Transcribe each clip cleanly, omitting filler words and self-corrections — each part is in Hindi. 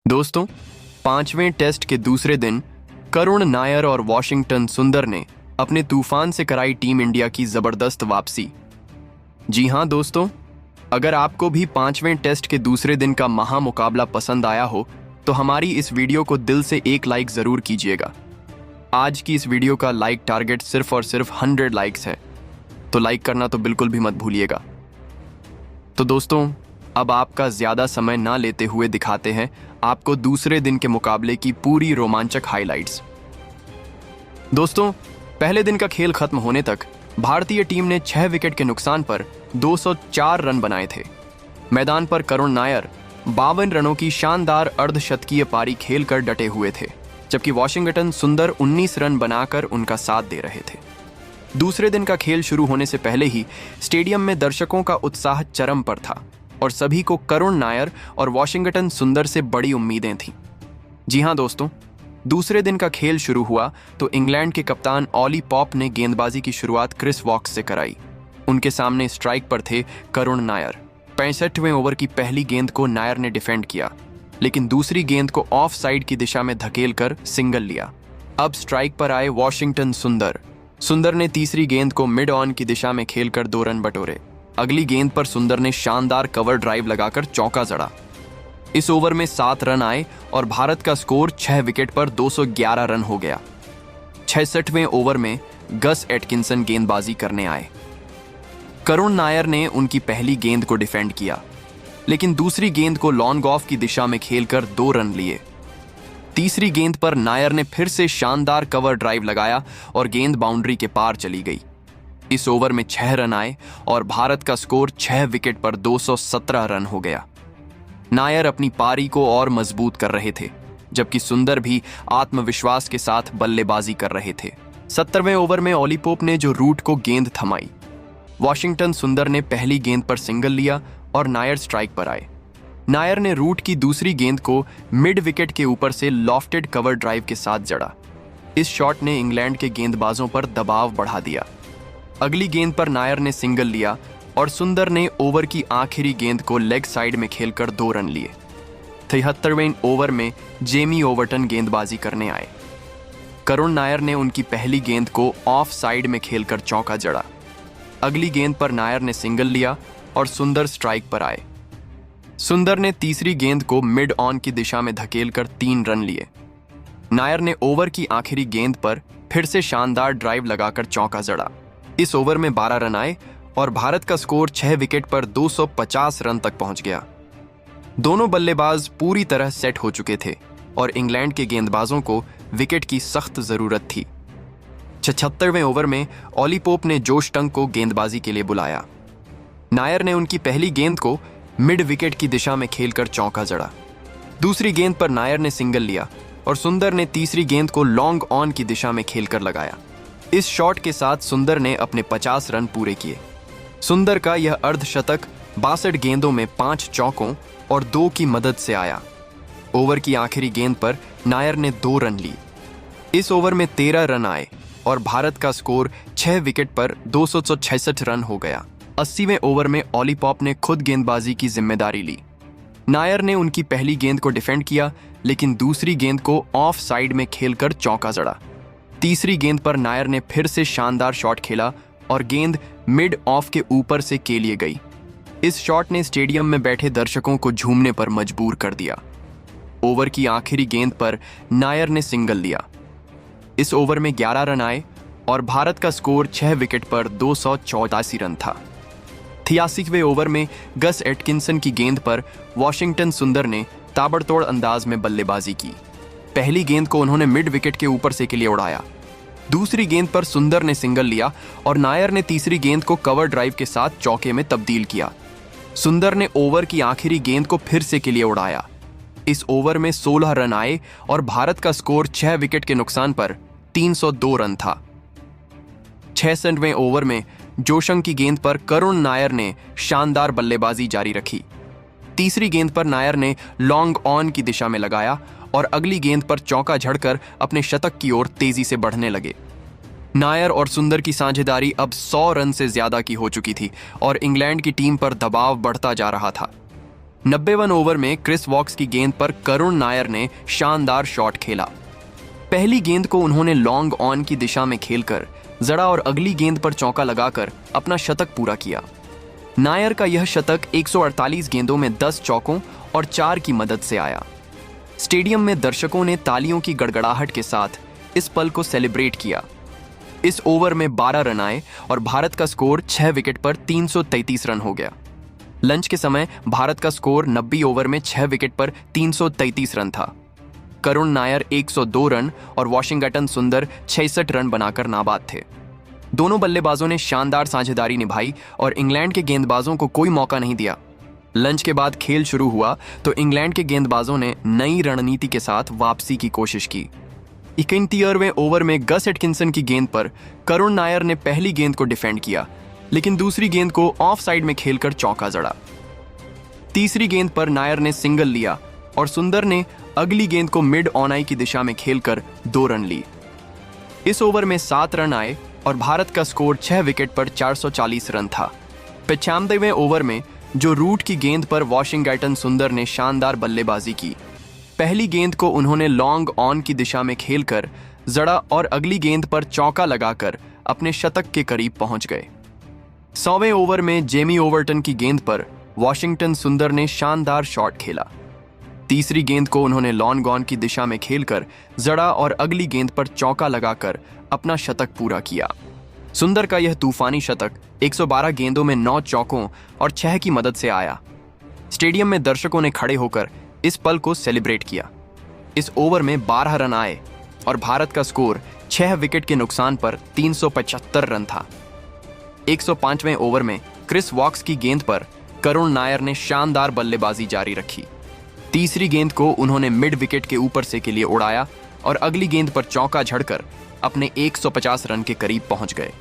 दोस्तों, पांचवें टेस्ट के दूसरे दिन करुण नायर और वॉशिंगटन सुंदर ने अपने तूफान से कराई टीम इंडिया की जबरदस्त वापसी। जी हां दोस्तों, अगर आपको भी पांचवें टेस्ट के दूसरे दिन का महामुकाबला पसंद आया हो तो हमारी इस वीडियो को दिल से एक लाइक जरूर कीजिएगा। आज की इस वीडियो का लाइक टारगेट सिर्फ और सिर्फ 100 लाइक्स है, तो लाइक करना तो बिल्कुल भी मत भूलिएगा। तो दोस्तों, अब आपका ज्यादा समय ना लेते हुए दिखाते हैं आपको दूसरे दिन के मुकाबले की पूरी रोमांचक हाइलाइट्स। दोस्तों, पहले दिन का खेल खत्म होने तक भारतीय टीम ने 6 विकेट के नुकसान पर 204 रन बनाए थे। मैदान पर करुण नायर 52 रनों की शानदार अर्धशतकीय पारी खेलकर डटे हुए थे, जबकि वॉशिंगटन सुंदर 19 रन बनाकर उनका साथ दे रहे थे। दूसरे दिन का खेल शुरू होने से पहले ही स्टेडियम में दर्शकों का उत्साह चरम पर था और सभी को करुण नायर और वॉशिंगटन सुंदर से बड़ी उम्मीदें थीं। जी हां दोस्तों, दूसरे दिन का खेल शुरू हुआ तो इंग्लैंड के कप्तान ऑली पॉप ने गेंदबाजी की शुरुआत क्रिस वॉक्स से कराई। उनके सामने स्ट्राइक पर थे करुण नायर। 65वें ओवर की पहली गेंद को नायर ने डिफेंड किया, लेकिन दूसरी गेंद को ऑफ साइड की दिशा में धकेलकर सिंगल लिया। अब स्ट्राइक पर आए वॉशिंगटन सुंदर ने तीसरी गेंद को मिड ऑन की दिशा में खेलकर 2 रन बटोरे। अगली गेंद पर सुंदर ने शानदार कवर ड्राइव लगाकर चौका जड़ा। इस ओवर में 7 रन आए और भारत का स्कोर 6 विकेट पर 211 रन हो गया। 66वें ओवर में गस एटकिंसन गेंदबाजी करने आए। करुण नायर ने उनकी पहली गेंद को डिफेंड किया, लेकिन दूसरी गेंद को लॉन्ग ऑफ की दिशा में खेलकर 2 रन लिए। तीसरी गेंद पर नायर ने फिर से शानदार कवर ड्राइव लगाया और गेंद बाउंड्री के पार चली गई। इस ओवर में 6 रन आए और भारत का स्कोर 6 विकेट पर 217 रन हो गया। नायर अपनी पारी को और मजबूत कर रहे थे, जबकि सुंदर भी आत्मविश्वास के साथ बल्लेबाजी कर रहे थे। 70वें ओवर में ऑली पोप ने जो रूट को गेंद थमाई। वॉशिंगटन सुंदर ने पहली गेंद पर सिंगल लिया और नायर स्ट्राइक पर आए। नायर ने रूट की दूसरी गेंद को मिड विकेट के ऊपर से लॉफ्टेड कवर ड्राइव के साथ जड़ा। इस शॉट ने इंग्लैंड के गेंदबाजों पर दबाव बढ़ा दिया। अगली गेंद पर नायर ने सिंगल लिया और सुंदर ने ओवर की आखिरी गेंद को लेग साइड में खेलकर 2 रन लिए। 73वें ओवर में जेमी ओवर्टन गेंदबाजी करने आए। करुण नायर ने उनकी पहली गेंद को ऑफ साइड में खेलकर चौका जड़ा। अगली गेंद पर नायर ने सिंगल लिया और सुंदर स्ट्राइक पर आए। सुंदर ने तीसरी गेंद को मिड ऑन की दिशा में धकेलकर 3 रन लिए। नायर ने ओवर की आखिरी गेंद पर फिर से शानदार ड्राइव लगाकर चौका जड़ा। इस ओवर में 12 रन आए और भारत का स्कोर 6 विकेट पर 250 रन तक पहुंच गया। दोनों बल्लेबाज पूरी तरह सेट हो चुके थे और इंग्लैंड के गेंदबाजों को विकेट की सख्त जरूरत थी। 76वें ओवर में ऑली पोप ने जोश टंग को गेंदबाजी के लिए बुलाया। नायर ने उनकी पहली गेंद को मिड विकेट की दिशा में खेलकर चौका जड़ा। दूसरी गेंद पर नायर ने सिंगल लिया और सुंदर ने तीसरी गेंद को लॉन्ग ऑन की दिशा में खेलकर लगाया। इस शॉट के साथ सुंदर ने अपने 50 रन पूरे किए। सुंदर का यह अर्धशतक 62 गेंदों में 5 चौकों और 2 की मदद से आया। ओवर की आखिरी गेंद पर नायर ने 2 रन ली। इस ओवर में 13 रन आए और भारत का स्कोर 6 विकेट पर 266 रन हो गया। 80वें ओवर में ऑली पॉप ने खुद गेंदबाजी की जिम्मेदारी ली। नायर ने उनकी पहली गेंद को डिफेंड किया, लेकिन दूसरी गेंद को ऑफ साइड में खेलकर चौका जड़ा। तीसरी गेंद पर नायर ने फिर से शानदार शॉट खेला और गेंद मिड ऑफ के ऊपर से के लिए गई। इस शॉट ने स्टेडियम में बैठे दर्शकों को झूमने पर मजबूर कर दिया। ओवर की आखिरी गेंद पर नायर ने सिंगल लिया। इस ओवर में 11 रन आए और भारत का स्कोर 6 विकेट पर 284 रन था। 83वें ओवर में गस एटकिंसन की गेंद पर वॉशिंगटन सुंदर ने ताबड़तोड़ अंदाज में बल्लेबाजी की। पहली गेंद को उन्होंने मिड विकेट के ऊपर से के लिए उड़ाया। दूसरी गेंद पर सुंदर ने सिंगल लिया और नायर ने तीसरी गेंद को कवर ड्राइव के साथ चौके में तब्दील किया। सुंदर ने ओवर की आखिरी गेंद को फिर से के लिए उड़ाया। इस ओवर में 16 रन आए और भारत का स्कोर 6 विकेट के नुकसान पर 302 रन था। 66वें ओवर में जोशंग की गेंद पर करुण नायर ने शानदार बल्लेबाजी जारी रखी। तीसरी गेंद पर नायर ने लॉन्ग ऑन की दिशा में लगाया और अगली गेंद पर चौका झड़कर अपने शतक की ओर तेजी से बढ़ने लगे। नायर और सुंदर की साझेदारी अब 100 रन से ज्यादा की हो चुकी थी और इंग्लैंड की टीम पर दबाव बढ़ता जा रहा था। 90वें ओवर में क्रिस वॉक्स की गेंद पर करुण नायर ने शानदार शॉट खेला। पहली गेंद को उन्होंने लॉन्ग ऑन की दिशा में खेलकर जड़ा और अगली गेंद पर चौका लगाकर अपना शतक पूरा किया। नायर का यह शतक 148 गेंदों में 10 चौकों और 4 की मदद से आया। स्टेडियम में दर्शकों ने तालियों की गड़गड़ाहट के साथ इस पल को सेलिब्रेट किया। इस ओवर में 12 रन आए और भारत का स्कोर 6 विकेट पर 333 रन हो गया। लंच के समय भारत का स्कोर 90 ओवर में 6 विकेट पर 333 रन था। करुण नायर 102 रन और वॉशिंगटन सुंदर 66 रन बनाकर नाबाद थे। दोनों बल्लेबाजों ने शानदार साझेदारी निभाई और इंग्लैंड के गेंदबाजों को कोई मौका नहीं दिया। लंच के बाद खेल शुरू हुआ तो इंग्लैंड के गेंदबाजों ने नई रणनीति के साथ वापसी की कोशिश की। 71वें ओवर में गस एटकिंसन की गेंद पर करुण नायर ने पहली गेंद को डिफेंड किया, लेकिन दूसरी गेंद को ऑफ साइड में खेलकर चौका जड़ा। तीसरी गेंद पर नायर ने सिंगल लिया और सुंदर ने अगली गेंद को मिड ऑन आई की दिशा में खेलकर 2 रन ली। इस ओवर में 7 रन आए और भारत का स्कोर 6 विकेट पर 440 रन था। 95वें ओवर में जो रूट की गेंद पर वॉशिंगटन सुंदर ने शानदार बल्लेबाजी की। पहली गेंद को उन्होंने लॉन्ग ऑन की दिशा में खेलकर जड़ा और अगली गेंद पर चौका लगाकर अपने शतक के करीब पहुंच गए। 100वें ओवर में जेमी ओवर्टन की गेंद पर वॉशिंगटन सुंदर ने शानदार शॉट खेला। तीसरी गेंद को उन्होंने लॉन्ग ऑन की दिशा में खेलकर जड़ा और अगली गेंद पर चौका लगाकर अपना शतक पूरा किया। सुंदर का यह तूफानी शतक 112 गेंदों में 9 चौकों और 6 की मदद से आया। स्टेडियम में दर्शकों ने खड़े होकर इस पल को सेलिब्रेट किया। इस ओवर में 12 रन आए और भारत का स्कोर 6 विकेट के नुकसान पर 375 रन था। 105वें ओवर में क्रिस वॉक्स की गेंद पर करुण नायर ने शानदार बल्लेबाजी जारी रखी। तीसरी गेंद को उन्होंने मिड विकेट के ऊपर से के लिए उड़ाया और अगली गेंद पर चौका झड़कर अपने 150 रन के करीब पहुंच गए।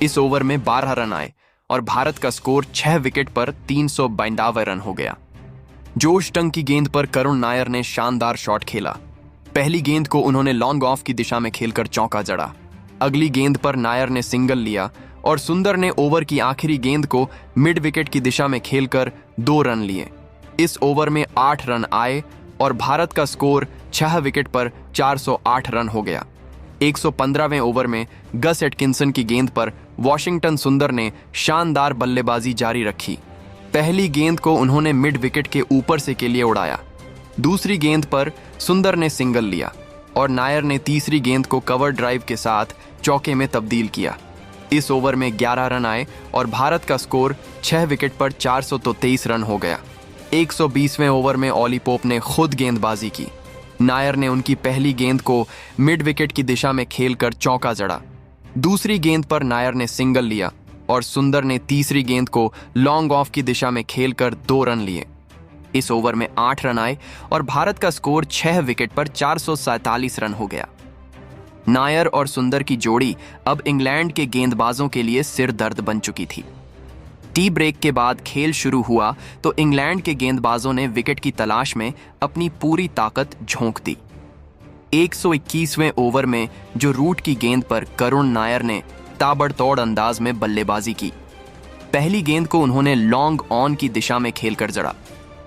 इस ओवर में 12 रन आए और भारत का स्कोर 6 विकेट पर 392 रन हो गया। जोश टंग की गेंद पर करुण नायर ने शानदार शॉट खेला। पहली गेंद को उन्होंने लॉन्ग ऑफ की दिशा में खेलकर चौका जड़ा। अगली गेंद पर नायर ने सिंगल लिया और सुंदर ने ओवर की आखिरी गेंद को मिड विकेट की दिशा में खेलकर 2 रन लिए। इस ओवर में 8 रन आए और भारत का स्कोर 6 विकेट पर 408 रन हो गया। 115वें ओवर में गस एटकिंसन की गेंद पर वॉशिंगटन सुंदर ने शानदार बल्लेबाजी जारी रखी। पहली गेंद को उन्होंने मिड विकेट के ऊपर से के लिए उड़ाया। दूसरी गेंद पर सुंदर ने सिंगल लिया और नायर ने तीसरी गेंद को कवर ड्राइव के साथ चौके में तब्दील किया। इस ओवर में 11 रन आए और भारत का स्कोर 6 विकेट पर 423 रन हो गया। 120वें ओवर में ऑली पोप ने खुद गेंदबाजी की। नायर ने उनकी पहली गेंद को मिड विकेट की दिशा में खेलकर चौका जड़ा। दूसरी गेंद पर नायर ने सिंगल लिया और सुंदर ने तीसरी गेंद को लॉन्ग ऑफ की दिशा में खेलकर 2 रन लिए। इस ओवर में 8 रन आए और भारत का स्कोर 6 विकेट पर 447 रन हो गया। नायर और सुंदर की जोड़ी अब इंग्लैंड के गेंदबाजों के लिए सिर दर्द बन चुकी थी। टी ब्रेक के बाद खेल शुरू हुआ तो इंग्लैंड के गेंदबाजों ने विकेट की तलाश में अपनी पूरी ताकत झोंक दी। 121वें ओवर में जो रूट की गेंद पर करुण नायर ने ताबड़तोड़ अंदाज में बल्लेबाजी की। पहली गेंद को उन्होंने लॉन्ग ऑन की दिशा में खेलकर जड़ा।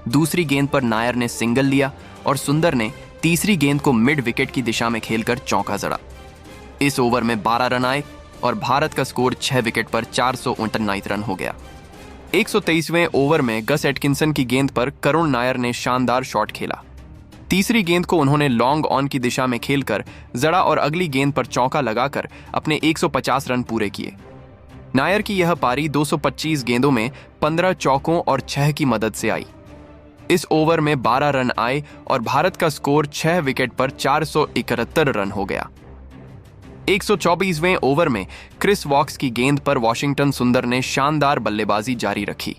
दूसरी गेंद पर नायर ने सिंगल लिया और सुंदर ने तीसरी गेंद को मिड विकेट की दिशा में खेलकर चौका जड़ा। इस ओवर में 12 रन आए और भारत का स्कोर 6 विकेट पर 459 रन हो गया। 123वें ओवर में गस एटकिंसन की गेंद पर करुण नायर ने शानदार शॉट खेला। तीसरी गेंद को उन्होंने लॉन्ग ऑन की दिशा में खेलकर जड़ा और अगली गेंद पर चौका लगाकर अपने 150 रन पूरे किए। नायर की यह पारी 225 गेंदों में 15 चौकों और 6 की मदद से आई। इस ओवर में 12 रन आए और भारत का स्कोर 6 विकेट पर 471 रन हो गया। 124वें ओवर में क्रिस वॉक्स की गेंद पर वॉशिंगटन सुंदर ने शानदार बल्लेबाजी जारी रखी।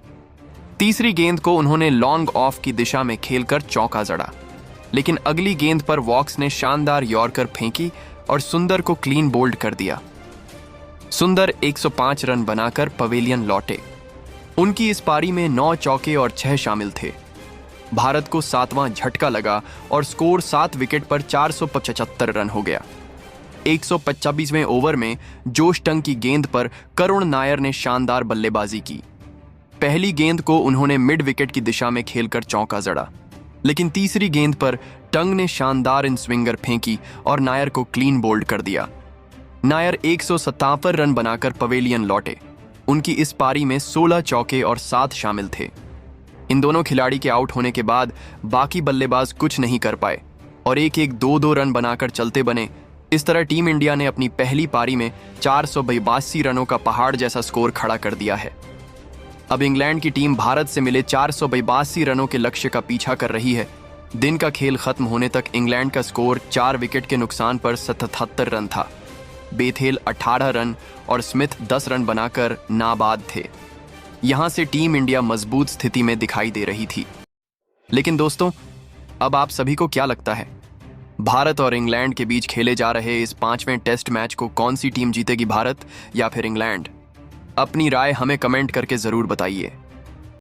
तीसरी गेंद को उन्होंने लॉन्ग ऑफ की दिशा में खेलकर चौका जड़ा, लेकिन अगली गेंद पर वॉक्स ने शानदार यॉर्कर फेंकी और सुंदर को क्लीन बोल्ड कर दिया। सुंदर 105 रन बनाकर पवेलियन लौटे। उनकी इस पारी में 9 चौके और 6 शामिल थे। भारत को 7वां झटका लगा और स्कोर 7 विकेट पर 475 रन हो गया। 125वें ओवर में जोश टंग की गेंद पर करुण नायर ने शानदार बल्लेबाजी की। पहली गेंद को उन्होंने मिड विकेट की दिशा में खेलकर चौका जड़ा, लेकिन तीसरी गेंद पर टंग ने शानदार इन स्विंगर फेंकी और नायर को क्लीन बोल्ड कर दिया। नायर 157 रन बनाकर पवेलियन लौटे। उनकी इस पारी में 16 चौके और 7 शामिल थे। इन दोनों खिलाड़ी के आउट होने के बाद बाकी बल्लेबाज कुछ नहीं कर पाए और एक 2-2 रन बनाकर चलते बने। इस तरह टीम इंडिया ने अपनी पहली पारी में 482 रनों का पहाड़ जैसा स्कोर खड़ा कर दिया है। अब इंग्लैंड की टीम भारत से मिले 482 रनों के लक्ष्य का पीछा कर रही है। दिन का खेल खत्म होने तक इंग्लैंड का स्कोर 4 विकेट के नुकसान पर 77 रन था। बेथेल 18 रन और स्मिथ 10 रन बनाकर नाबाद थे। यहां से टीम इंडिया मजबूत स्थिति में दिखाई दे रही थी। लेकिन दोस्तों, अब आप सभी को क्या लगता है, भारत और इंग्लैंड के बीच खेले जा रहे इस 5वें टेस्ट मैच को कौन सी टीम जीतेगी, भारत या फिर इंग्लैंड? अपनी राय हमें कमेंट करके जरूर बताइए।